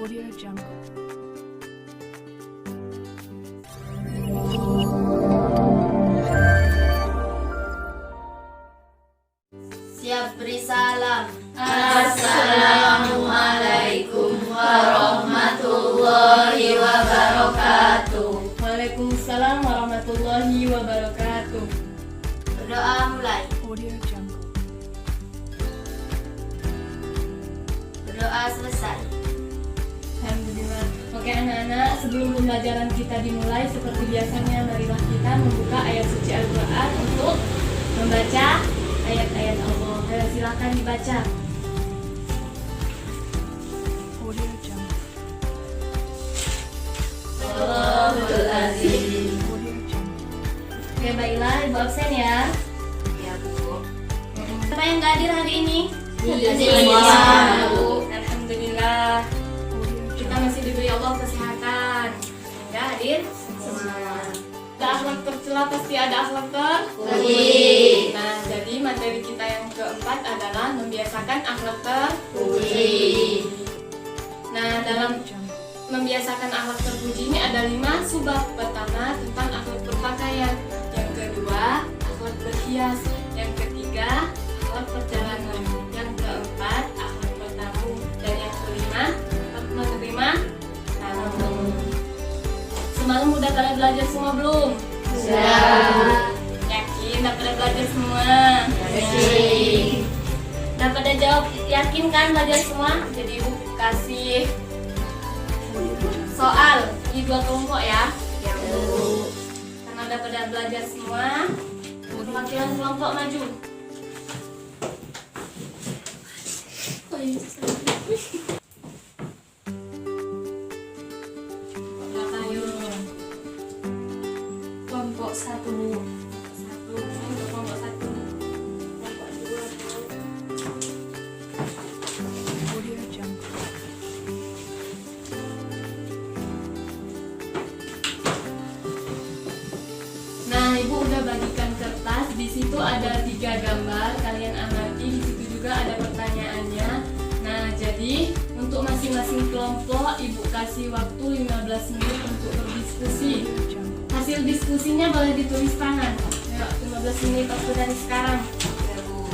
Audio Jungle. Siap beri salam. Assalamualaikum warahmatullahi wabarakatuh. Waalaikumsalam warahmatullahi wabarakatuh. Berdoa mulai. Audio Jungle. Berdoa selesai. Alhamdulillah. Oke anak-anak, sebelum pembelajaran kita dimulai, seperti biasanya marilah kita membuka ayat suci Al-Quran untuk membaca ayat-ayat Allah. Silakan dibaca. Audio Jungle. Allahul Azim. Audio Jungle. Oke baiklah, Ibu absen ya. Ya Bu. Siapa yang gak hadir hari ini? Iya, Bu. Alhamdulillah. Audio Kita Jungle. masih diberi Allah kesehatan sehingga hadir semua. Ada akhlak tercela, pasti ada akhlak Terpuji. Nah, jadi materi kita yang keempat adalah membiasakan akhlak terpuji. Nah, dalam Jungle. membiasakan akhlak terpuji ini ada 5 subbab. Pertama tentang akhlak berpakaian, yang kedua akhlak berhias, yang ketiga akhlak perjalanan, yang keempat akhlak bertamu, dan yang kelima akhlak menerima tamu. Semalam udah pada belajar semua belum? Sudah. Yakin udah pada belajar semua? Yakin. Udah pada jawab yakin kan belajar semua? Jadi Ibu kasih soal di 2 kelompok ya. Ya Bu. Karena udah pada belajar semua, perwakilan kelompok maju. Kelompok 1. Satu, untuk kelompok 1. Kelompok 2. Audio Jungle. Nah, Ibu udah bagikan kertas. Di situ ada 3 gambar. Kalian amati. Di situ juga ada pertanyaannya. Nah, jadi untuk masing-masing kelompok Ibu kasih waktu 15 menit untuk berdiskusi. Audio Jungle. Hasil diskusinya boleh ditulis tangan. Ayo, 15 menit waktu dari sekarang. Ya Bu.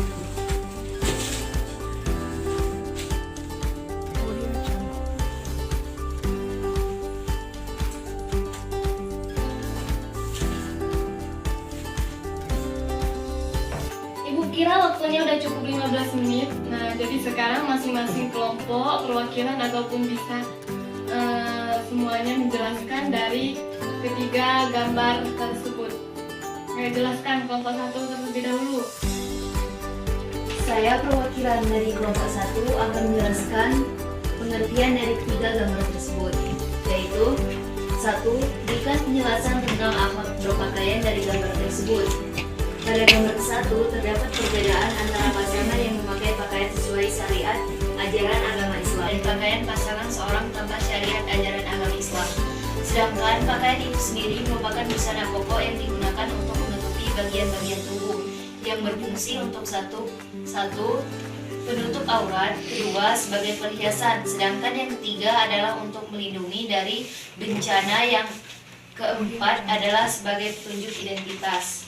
Audio Jungle. Ibu kira waktunya udah cukup 15 menit. Nah, jadi sekarang masing-masing kelompok, perwakilan ataupun bisa semuanya menjelaskan dari ketiga gambar tersebut. Ayo jelaskan kelompok 1 terlebih dahulu. Saya perwakilan dari kelompok 1 akan menjelaskan pengertian dari ketiga gambar tersebut, yaitu 1. Berikan penjelasan tentang akhlak berpakaian dari gambar tersebut. Pada gambar ke-1 terdapat perbedaan antara pasangan yang memakai pakaian sesuai syariat ajaran agama Islam dan pakaian pasangan seorang tanpa syariat ajaran agama Islam. Sedangkan pakaian itu sendiri merupakan busana pokok yang digunakan untuk menutupi bagian-bagian tubuh yang berfungsi untuk satu penutup aurat, kedua sebagai perhiasan, sedangkan yang ketiga adalah untuk melindungi dari bencana, yang keempat adalah sebagai petunjuk identitas.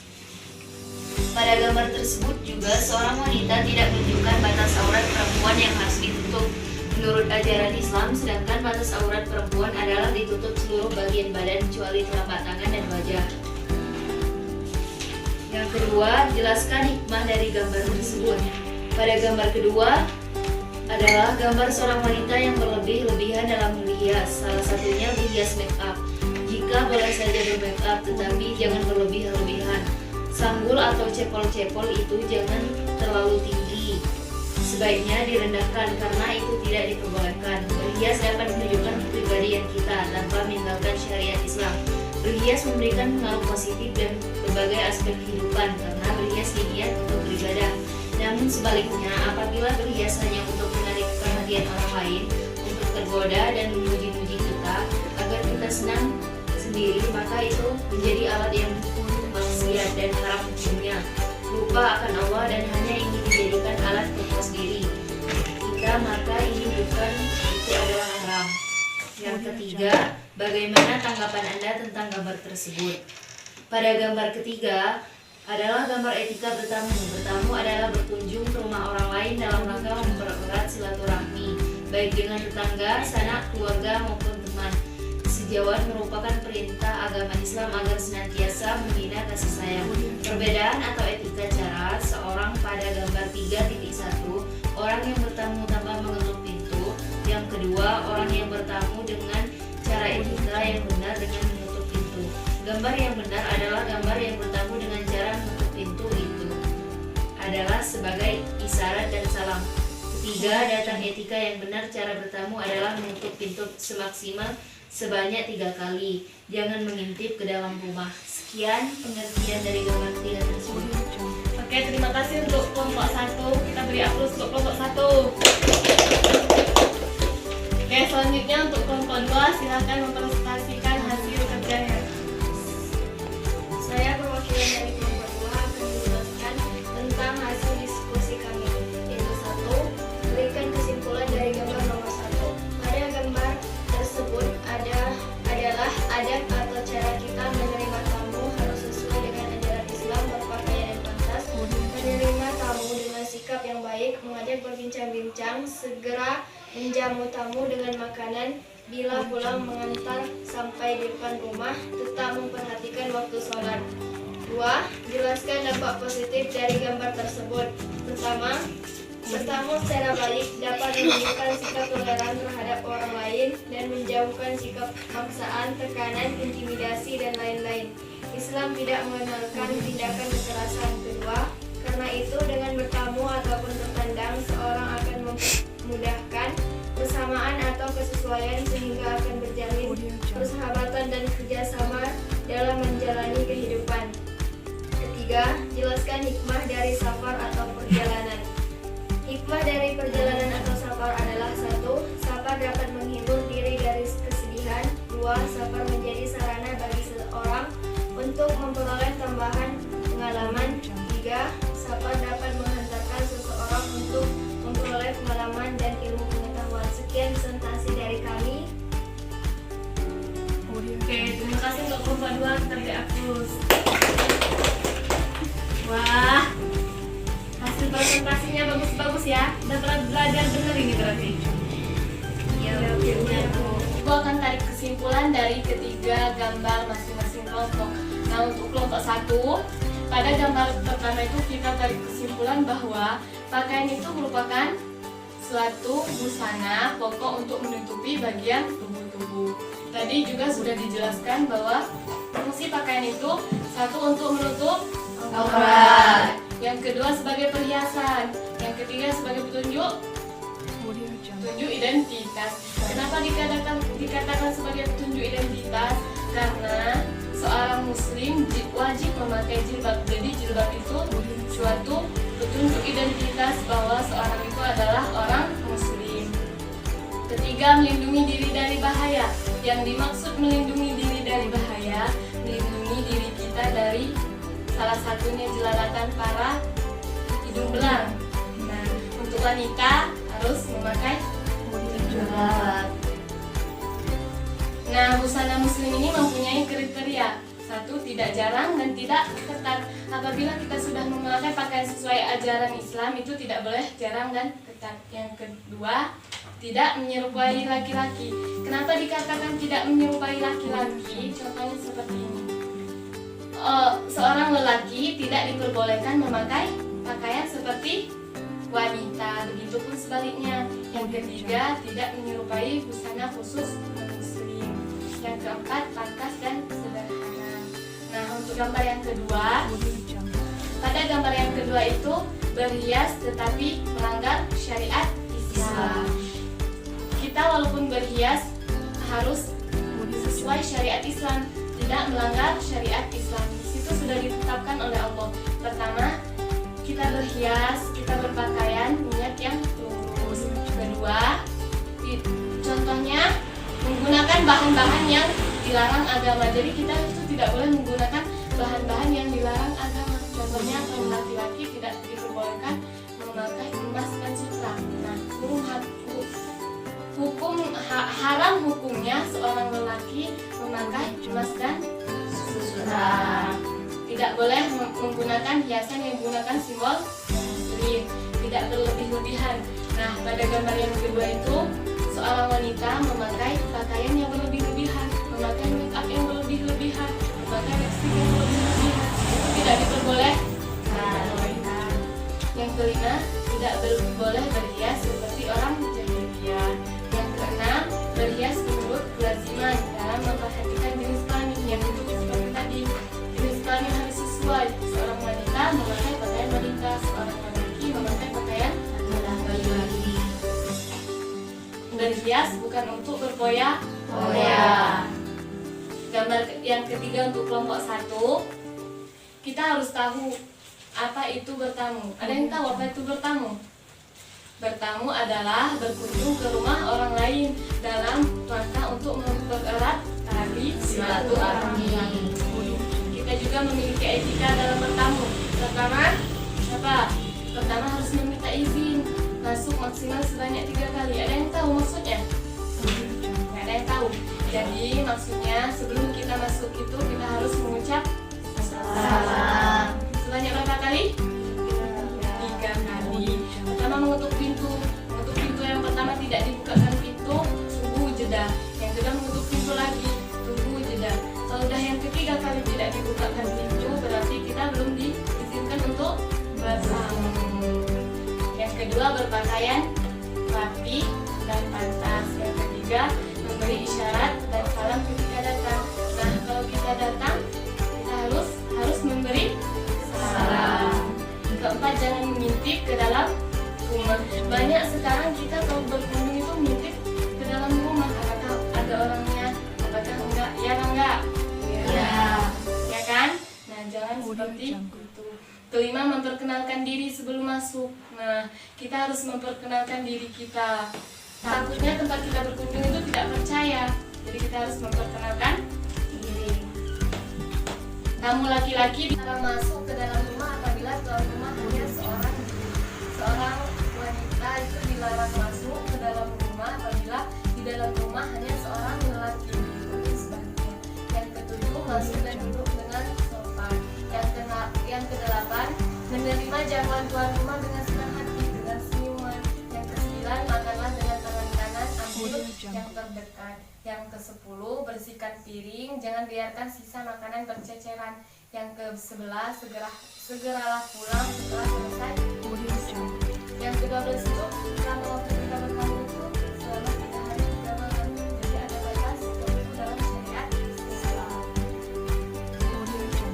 Pada gambar tersebut juga seorang wanita tidak menunjukkan batas aurat perempuan yang harus ditutup menurut ajaran Islam, sedangkan batas aurat perempuan adalah ditutup seluruh bagian badan kecuali telapak tangan dan wajah. Yang kedua, jelaskan hikmah dari gambar tersebut. Pada gambar kedua adalah gambar seorang wanita yang berlebih-lebihan dalam berhias, salah satunya berhias make up. Jika boleh saja bermake up, tetapi jangan berlebih-lebihan. Sanggul atau cepol-cepol itu jangan terlalu tinggi, sebaiknya direndahkan karena itu tidak diperbolehkan. Berhias dapat menunjukkan kepribadian kita tanpa meninggalkan syariat Islam. Berhias memberikan pengaruh positif dan berbagai aspek kehidupan karena berhias diniat untuk beribadah. Namun sebaliknya, apabila berhias hanya untuk menarik perhatian orang lain, untuk tergoda dan memuji-muji kita agar kita senang sendiri, maka itu menjadi alat yang maksiat dan haram hukumnya. Lupa akan Allah dan hanya ingin dijadikan alat berpuas diri kita, maka ini bukan, itu adalah haram. Yang ketiga, bagaimana tanggapan Anda tentang gambar tersebut? Pada gambar ketiga adalah gambar etika bertamu. Bertamu adalah berkunjung ke rumah orang lain dalam rangka mempererat silaturahmi, baik dengan tetangga, sanak, keluarga maupun teman. Sejauh merupakan perintah agama Islam agar senantiasa membina kasih sayang. Perbedaan atau etika cara seorang pada gambar 3.1, orang yang bertamu tanpa mengetuk pintu. Yang kedua, orang yang bertamu dengan cara etika yang benar dengan menutup pintu. Gambar yang benar adalah gambar yang bertamu dengan cara menutup pintu itu adalah sebagai isyarat dan salam. Ketiga, datang etika yang benar cara bertamu adalah menutup pintu semaksimal sebanyak 3 kali. Jangan mengintip ke dalam rumah. Sekian pengertian dari gambar 3 tersebut. Oke, terima kasih untuk kelompok 1. Kita beri aplaus untuk kelompok 1. Oke, selanjutnya untuk kelompok 2, silakan mempresentasikan hasil kerjanya. Saya perwakilan dari kelompok 2 akan menjelaskan tentang hasil diskusi kami, yaitu 1. Berikan kesimpulan dari gambar nomor 1. Pada gambar tersebut adalah adab atau cara kita menerima tamu harus sesuai dengan ajaran Islam, berpakaian yang pantas, menerima tamu dengan sikap yang baik, mengajak berbincang-bincang, segera menjamu tamu dengan makanan, bila pulang mengantar sampai di depan rumah, tetap memperhatikan waktu sholat. 2. Jelaskan dampak positif dari gambar tersebut. Pertama, bertamu secara baik dapat menunjukkan sikap toleran terhadap orang lain dan menjauhkan sikap paksaan, tekanan, intimidasi, dan lain-lain. Islam tidak mengenalkan tindakan kekerasan. Kedua, karena itu dengan bertamu ataupun bertandang, seorang akan memudahkan persamaan atau kesesuaian sehingga akan berjalin persahabatan dan kerjasama dalam menjalani kehidupan. Ketiga, jelaskan hikmah dari safar atau perjalanan. Hikmah dari perjalanan atau safar adalah 1. Safar dapat menghibur diri dari kesedihan. 2. Safar menjadi sarana bagi seseorang untuk memperoleh tambahan pengalaman. 3. Safar dapat menghantarkan seseorang untuk memperoleh pengalaman dan ilmu pengetahuan. Sekian presentasi dari kami. Oke, terima kasih untuk kelompok 2. Kita beri aplaus. Wah, hasil presentasinya bagus-bagus ya. Udah pernah belajar bener ini berarti. Iya, Aku akan tarik kesimpulan dari ketiga gambar masing-masing kelompok. Nah, untuk kelompok 1, pada gambar pertama itu kita tarik kesimpulan bahwa pakaian itu merupakan suatu busana pokok untuk menutupi bagian tubuh. Tadi juga sudah dijelaskan bahwa fungsi pakaian itu 1 untuk menutup aurat, yang kedua sebagai perhiasan, yang ketiga sebagai petunjuk identitas. Kenapa dikatakan sebagai petunjuk identitas? Karena seorang muslim wajib memakai jilbab. Jadi jilbab itu suatu petunjuk identitas bahwa seorang itu adalah orang muslim. Ketiga, melindungi diri dari bahaya. Yang dimaksud melindungi diri dari bahaya, melindungi diri kita dari salah satunya jelalatan para hidung belang. Nah, untuk wanita harus memakai jilbab. Nah, busana muslim ini mempunyai kriteria. 1. Tidak jarang dan tidak ketat. Apabila kita sudah memakai pakaian sesuai ajaran Islam, itu tidak boleh jarang dan ketat. Yang kedua, tidak menyerupai laki-laki. Kenapa dikatakan tidak menyerupai laki-laki? Contohnya seperti ini. Seorang lelaki tidak diperbolehkan memakai pakaian seperti wanita, begitupun sebaliknya. Yang ketiga, tidak menyerupai busana khusus muslim. Yang keempat, pangkas dan sederhana. Nah, untuk gambar yang kedua, pada gambar yang kedua itu berhias tetapi melanggar syariat Islam. Kita walaupun berhias harus sesuai syariat Islam, tidak melanggar syariat Islam. Di situ sudah ditetapkan oleh Allah. Pertama, kita berhias, kita berpakaian niat yang lurus. Kedua, contohnya menggunakan bahan-bahan yang dilarang agama. Jadi kita itu tidak boleh menggunakan bahan-bahan yang dilarang agama. Contohnya kaum laki-laki tidak diperbolehkan memakai emas dan sutra. Nah, haram hukumnya seorang lelaki memakai emas dan sutra. Tidak boleh menggunakan hiasan yang menggunakan simbol muslim, tidak berlebih-lebihan. Nah, pada gambar yang kedua itu seorang wanita memakai pakaian yang berlebih-lebihan, memakai make up yang berlebih-lebihan, memakai lipstick yang berlebih-lebihan. Itu tidak diperbolehkan. Yang kelima, tidak boleh berhias seperti orang jahiliyah. Yang keenam, berhias menurut kelaziman dalam memperhatikan jenis kelamin. Yang ketujuh seperti tadi, jenis kelamin harus sesuai. Seorang wanita memakai pakaian wanita, seorang laki memakai pakaian laki-laki. Berhias bukan untuk berfoya-foya. Gambar yang ketiga untuk kelompok 1, kita harus tahu apa itu bertamu. Ada yang tahu apa itu bertamu? Bertamu adalah berkunjung ke rumah orang lain dalam rangka untuk mempererat tali silaturahmi. Kita juga memiliki etika dalam bertamu. Pertama, apa? Pertama harus meminta izin masuk maksimal sebanyak 3 kali. Ada yang tahu maksudnya? Nggak ada yang tahu. Jadi maksudnya sebelum kita masuk itu kita harus mengucap salam. Sebanyak berapa kali? 3 kali. Pertama mengetuk pintu. Mengetuk pintu yang pertama tidak dibukakan pintu, tunggu jeda. Yang kedua mengetuk pintu lagi, tunggu jeda. Kalau udah yang ketiga kali tidak dibukakan pintu, berarti kita belum diizinkan untuk bertamu. Yang kedua berpakaian rapi dan pantas. Yang ketiga memberi isyarat dan salam ketika datang. Nah, kalau kita datang kita harus memberi salam. Keempat, jangan mengintip ke dalam rumah. Banyak sekarang kita kalau berkunjung itu mengintip ke dalam rumah. Apakah ada orangnya? Apakah enggak? Ya enggak? Ya kan? Nah, jangan seperti itu. Kelima, memperkenalkan diri sebelum masuk. Nah, kita harus memperkenalkan diri kita. Takutnya tempat kita berkunjung itu tidak percaya. Jadi kita harus memperkenalkan diri. Tamu laki-laki bisa masuk ke dalam rumah apabila tuan rumah hanya seorang wanita, itu dilarang masuk ke dalam rumah apabila di dalam rumah hanya seorang lelaki. Itu sebaliknya. Yang ketujuh, masuk dan duduk dengan sopan. Yang kedelapan, menerima jamuan tuan rumah dengan senang hati, dengan senyuman. Yang kesembilan, makanlah dengan tangan kanan, ambil yang terdekat. Yang ke-10, bersihkan piring, jangan biarkan sisa makanan berceceran. Yang ke-11, segeralah pulang setelah selesai. Yang ke-12 itu, selama waktu kita bertamu itu selama 3 hari 3 malam. Jadi ada batas waktu dalam syariat Islam.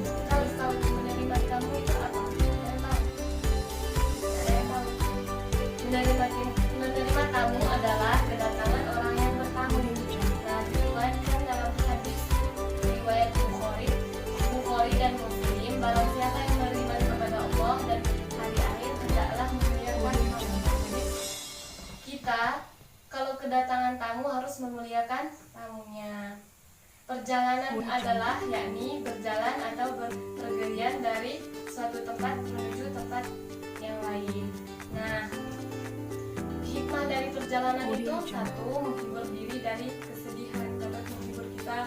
Kita harus tahu menerima tamu itu apa? Ada yang tahu? Menerima tamu adalah kedatangan orang yang bertamu. Diriwayatkan dalam hadis riwayat Bukhari dan Muslim, barang siapa yang beriman kepada Allah dan hari akhir hendaklah memuliakan tamu. Kita kalau kedatangan tamu harus memuliakan tamunya. Perjalanan adalah yakni berjalan atau berpergian dari suatu tempat menuju tempat yang lain. Nah, hikmah dari perjalanan itu satu, menghibur diri dari kesedihan, dapat menghibur kita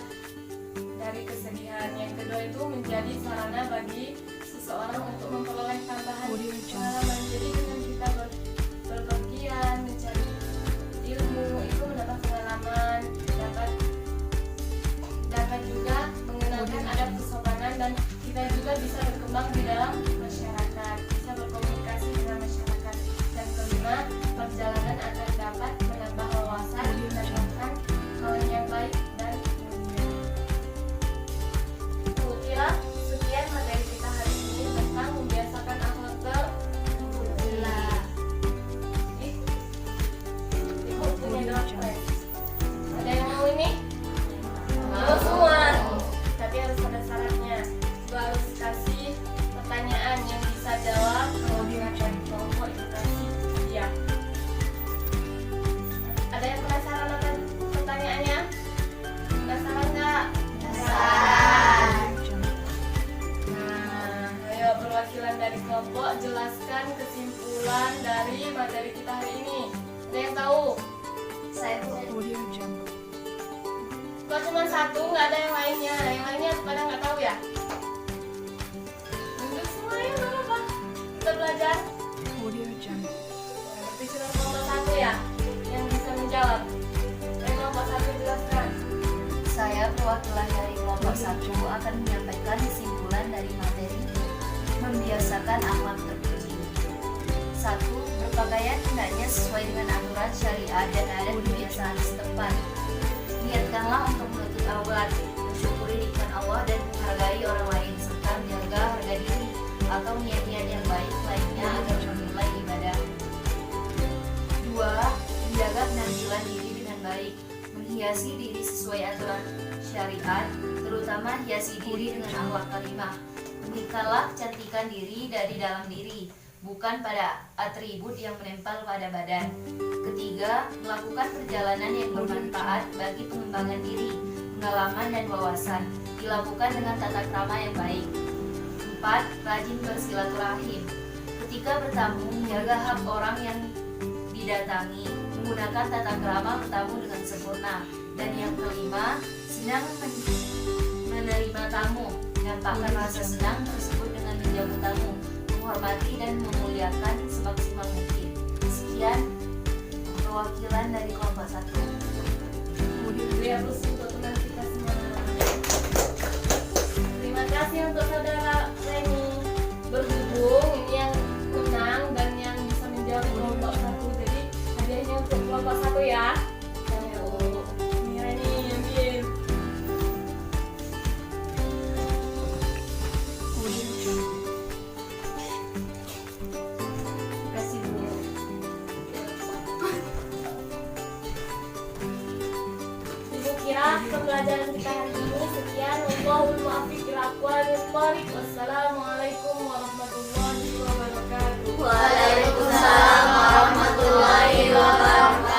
dari kesedihan. Yang kedua itu menjadi sarana bagi seseorang untuk memperoleh tambahan pengalaman. Jadi dengan kita berpergian mencari ilmu itu mendapat pengalaman, dapat juga mengenalkan adab kesopanan, dan kita juga bisa berkembang di dalam masyarakat, bisa berkomunikasi dengan masyarakat. Dan kelima, perjalanan akan dapat menambah wawasan dan melakukan hal yang baik dan mulia. Kira sekian materi kita hari ini tentang membiasakan akhlak terpujilah. Ibu punya dompet. Ada yang mau ini? Mau semua. Tapi harus ada syaratnya. Ibu harus kasih pertanyaan yang bisa jawab. Kalau gerakan kelompok itu kasih iya. Ada yang penasaran akan pertanyaannya? Penasaran nggak? Penasaran. Nah, ayo perwakilan dari kelompok jelaskan kesimpulan dari materi kita hari ini. Ada yang tahu? Saya Bu. Audio Jungle. Kok cuma satu, nggak ada yang lainnya? Yang lainnya pada nggak tahu ya? Untuk semuanya nggak apa-apa. Kita belajar. Audio Jungle. Berarti cuma kelompok satu ya yang bisa menjawab. Kelompok satu jelaskan. Saya perwakilan dari kelompok 1 akan menyampaikan kesimpulan dari materi membiasakan akhlak terpuji. 1. Berpakaian hendaknya sesuai dengan aturan syariat dan adat kebiasaan setempat. Niatkanlah untuk menuntut aurat, mensyukuri nikmat Allah dan menghargai orang lain serta menjaga harga diri atau niat-niat yang baik lainnya agar menilai ibadah. 2. Menjaga penampilan diri dengan baik, menghiasi diri sesuai aturan syariat, terutama hiasi diri dengan akhlak karimah. Demikianlah kecantikan diri dari dalam diri, bukan pada atribut yang menempel pada badan. Ketiga, melakukan perjalanan yang bermanfaat bagi pengembangan diri, pengalaman dan wawasan, dilakukan dengan tata krama yang baik. 4. Rajin bersilaturahim. Ketika bertamu, menjaga hak orang yang didatangi, menggunakan tata krama bertamu dengan sempurna. Dan yang kelima, senang menerima tamu, menampakkan rasa senang tersebut dengan menjamu tamu, menghormati dan memuliakan semaksimal mungkin. Sekian perwakilan dari kelompok 1. Ya, plus untuk teman kita semua. Terima kasih untuk saudara Reni. Berhubung ini yang menang dan yang bisa menjawab kelompok 1. Jadi hadiahnya untuk kelompok 1 ya. Ini Reni ambil. Audio Jungle. Terima kasih Bu. Ibu kira pembelajaran kita hari ini sekian. Wallahul muwaffiq ila aqwamit thoriq. Wassalamualaikum.